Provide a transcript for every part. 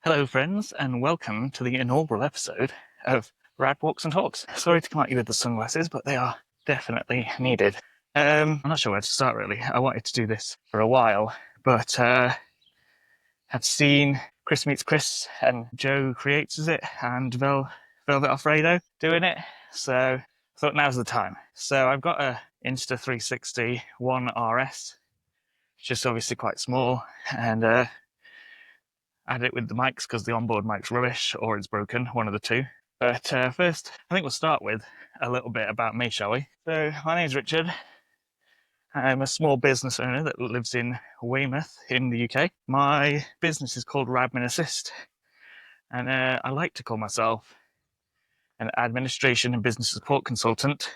Hello friends, and welcome to the inaugural episode of Rad Walks and Talks. Sorry to come at you with the sunglasses, but they are definitely needed. I'm not sure where to start really. I wanted to do this for a while, but I've seen Chris Meets Chris and Joe Creates it and Velvet Alfredo doing it, so I thought now's the time. So I've got a Insta360 ONE RS, just obviously quite small, and I had it with the mics because the onboard mic's rubbish or it's broken, one of the two. But first, I think we'll start with a little bit about me, shall we? So my name's Richard. I'm a small business owner that lives in Weymouth in the UK. My business is called Radman Assist, and I like to call myself an administration and business support consultant.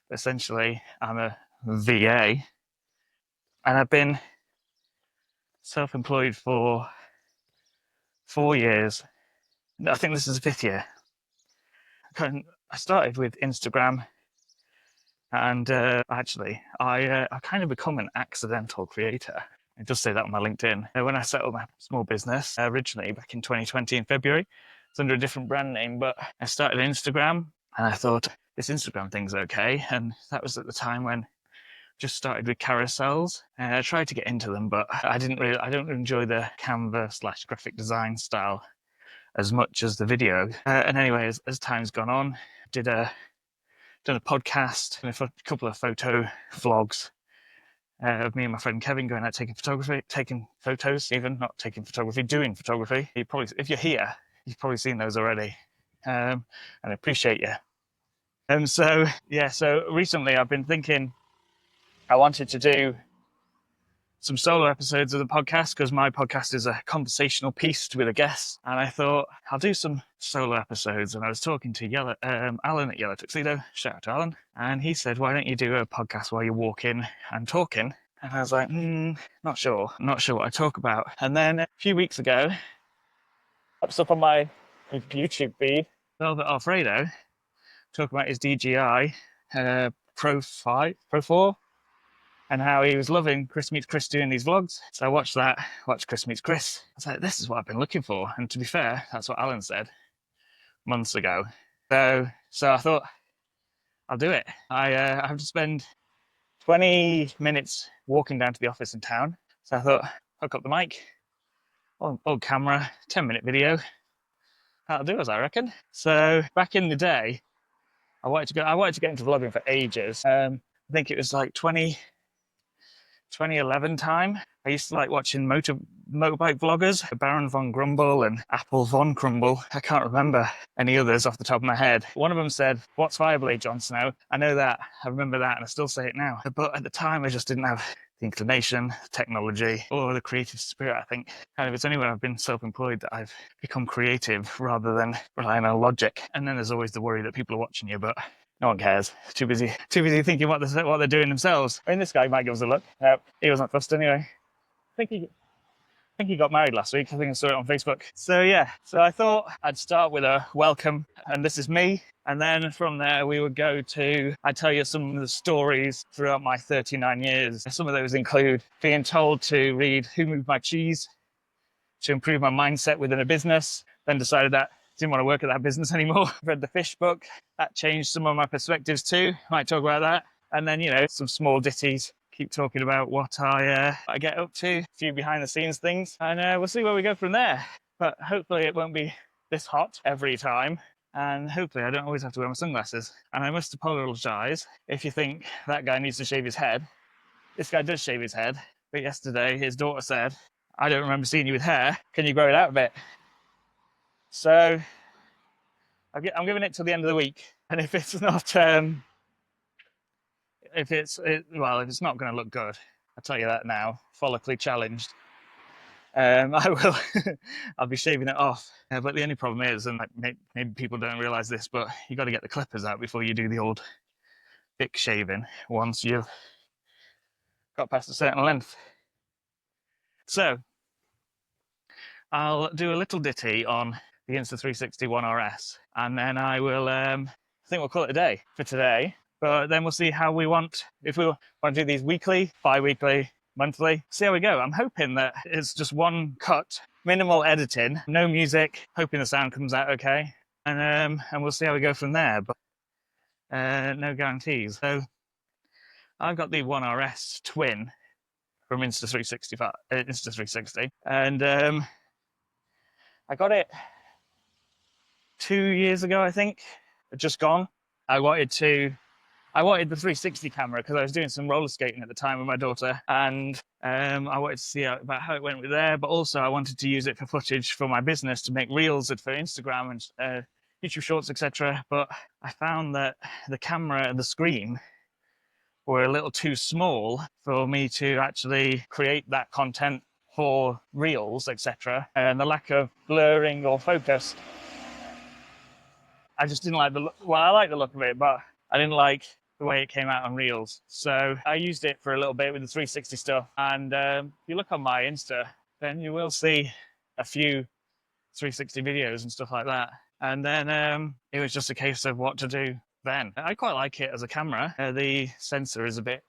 Essentially, I'm a VA, and I've been self-employed for 4 years. I think this is the 5th year. I started with Instagram, and actually, I kind of become an accidental creator. It does say that on my LinkedIn. When I set up my small business originally back in 2020 in February, it's under a different brand name, but I started Instagram, and I thought this Instagram thing's okay. And that was at the time when I just started with carousels. I tried to get into them, but I don't enjoy the Canva/graphic design style as much as the video. And anyway, as time's gone on, done a podcast and a couple of photo vlogs of me and my friend Kevin going out taking photos, even not taking photography, doing photography. If you're here, you've probably seen those already, and I appreciate you. So recently I've been thinking I wanted to do some solo episodes of the podcast because my podcast is a conversational piece with a guest, and I thought I'll do some solo episodes. And I was talking to Alan at Yellow Tuxedo, shout out to Alan, and he said, why don't you do a podcast while you're walking and talking? And I was like, not sure what I talk about. And then a few weeks ago, pops up on my YouTube feed, Velvet Alfredo talking about his DJI Pro 4, and how he was loving Chris Meets Chris doing these vlogs. So I watched Chris Meets Chris. I was like, this is what I've been looking for. And to be fair, that's what Alan said months ago. So I thought, I'll do it. I have to spend 20 minutes walking down to the office in town. So I thought, hook up the mic, old camera, 10-minute video. That'll do us, I reckon. So back in the day, I wanted to get into vlogging for ages. I think it was like 2011 time. I used to like watching motorbike vloggers, Baron von Grumble and Apple von Crumble. I can't remember any others off the top of my head. One of them said, "What's viable, Jon Snow?" I know that, I remember that, and I still say it now. But at the time, I just didn't have the inclination, the technology, or the creative spirit, I think. It's only when I've been self-employed that I've become creative rather than relying on logic. And then there's always the worry that people are watching you, but no one cares. Too busy thinking what they're doing themselves. I mean, this guy might give us a look. No, he wasn't fussed anyway. I think he got married last week. I think I saw it on Facebook. So yeah, so I thought I'd start with a welcome, and this is me. And then from there we would go to, I'd tell you some of the stories throughout my 39 years. Some of those include being told to read Who Moved My Cheese to improve my mindset within a business, then decided that didn't want to work at that business anymore. Read the fish book. That changed some of my perspectives too. Might talk about that. And then, some small ditties. Keep talking about what I get up to. A few behind the scenes things. And we'll see where we go from there. But hopefully it won't be this hot every time. And hopefully I don't always have to wear my sunglasses. And I must apologise if you think that guy needs to shave his head. This guy does shave his head. But yesterday his daughter said, "I don't remember seeing you with hair. Can you grow it out a bit?" So I'm giving it till the end of the week, and if it's not, if it's not going to look good, I'll tell you that now. Follically challenged, I will. I'll be shaving it off. But the only problem is, and maybe people don't realise this, but you got to get the clippers out before you do the old thick shaving. Once you've got past a certain length. So I'll do a little ditty on the Insta360 ONE RS, and then I will, I think we'll call it a day for today, but then we'll see how we want, if we want to do these weekly, bi-weekly, monthly, see how we go. I'm hoping that it's just one cut, minimal editing, no music, hoping the sound comes out okay, and we'll see how we go from there, but no guarantees. So I've got the ONE RS Twin from Insta360, and I got it 2 years ago, I think, just gone. I wanted the 360 camera because I was doing some roller skating at the time with my daughter, and I wanted to see about how it went with there, but also I wanted to use it for footage for my business to make reels for Instagram and YouTube Shorts, etc. But I found that the camera and the screen were a little too small for me to actually create that content for reels, etc. And the lack of blurring or focus, I just didn't like the look. Well, I like the look of it, but I didn't like the way it came out on reels. So I used it for a little bit with the 360 stuff. And if you look on my Insta, then you will see a few 360 videos and stuff like that. And then it was just a case of what to do then. I quite like it as a camera. The sensor is a bit,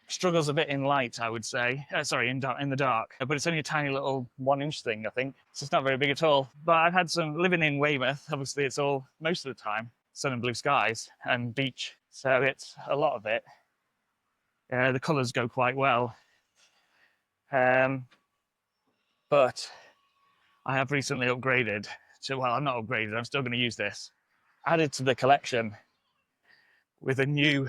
struggles a bit in light, I would say. Sorry, in the dark. But it's only a tiny little 1-inch thing, I think. So it's not very big at all. But I've had some, living in Weymouth, obviously it's all, most of the time, sun and blue skies and beach. So it's a lot of it. The colours go quite well. But I have recently upgraded to, well, I'm not upgraded, I'm still going to use this. Added to the collection with a new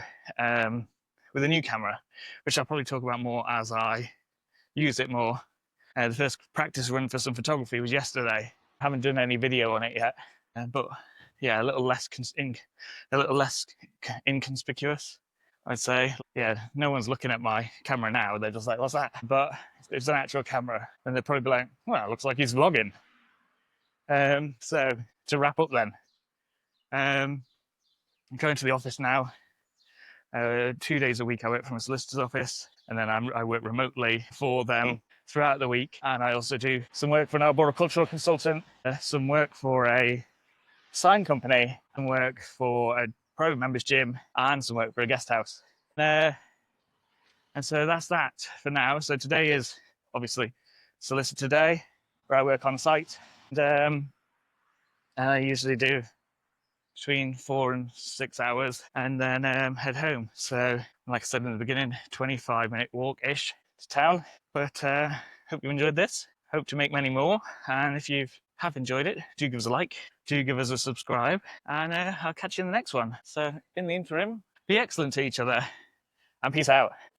camera, which I'll probably talk about more as I use it more. The first practice run for some photography was yesterday. I haven't done any video on it yet, but yeah, a little less inconspicuous, I'd say. Yeah, no one's looking at my camera now. They're just like, what's that? But if it's an actual camera, then they'd probably be like, well, it looks like he's vlogging. So to wrap up then, I'm going to the office now. 2 days a week I work from a solicitor's office, and then I work remotely for them throughout the week. And I also do some work for an arboricultural consultant, some work for a sign company, some work for a pro members gym, and some work for a guest house. And so that's that for now. So today is obviously solicitor day, where I work on site. And I usually do between 4 and 6 hours, and then head home. So like I said in the beginning, 25-minute walk-ish to town. But hope you enjoyed this. Hope to make many more. And if you have enjoyed it, do give us a like, do give us a subscribe, and I'll catch you in the next one. So in the interim, be excellent to each other, and peace out.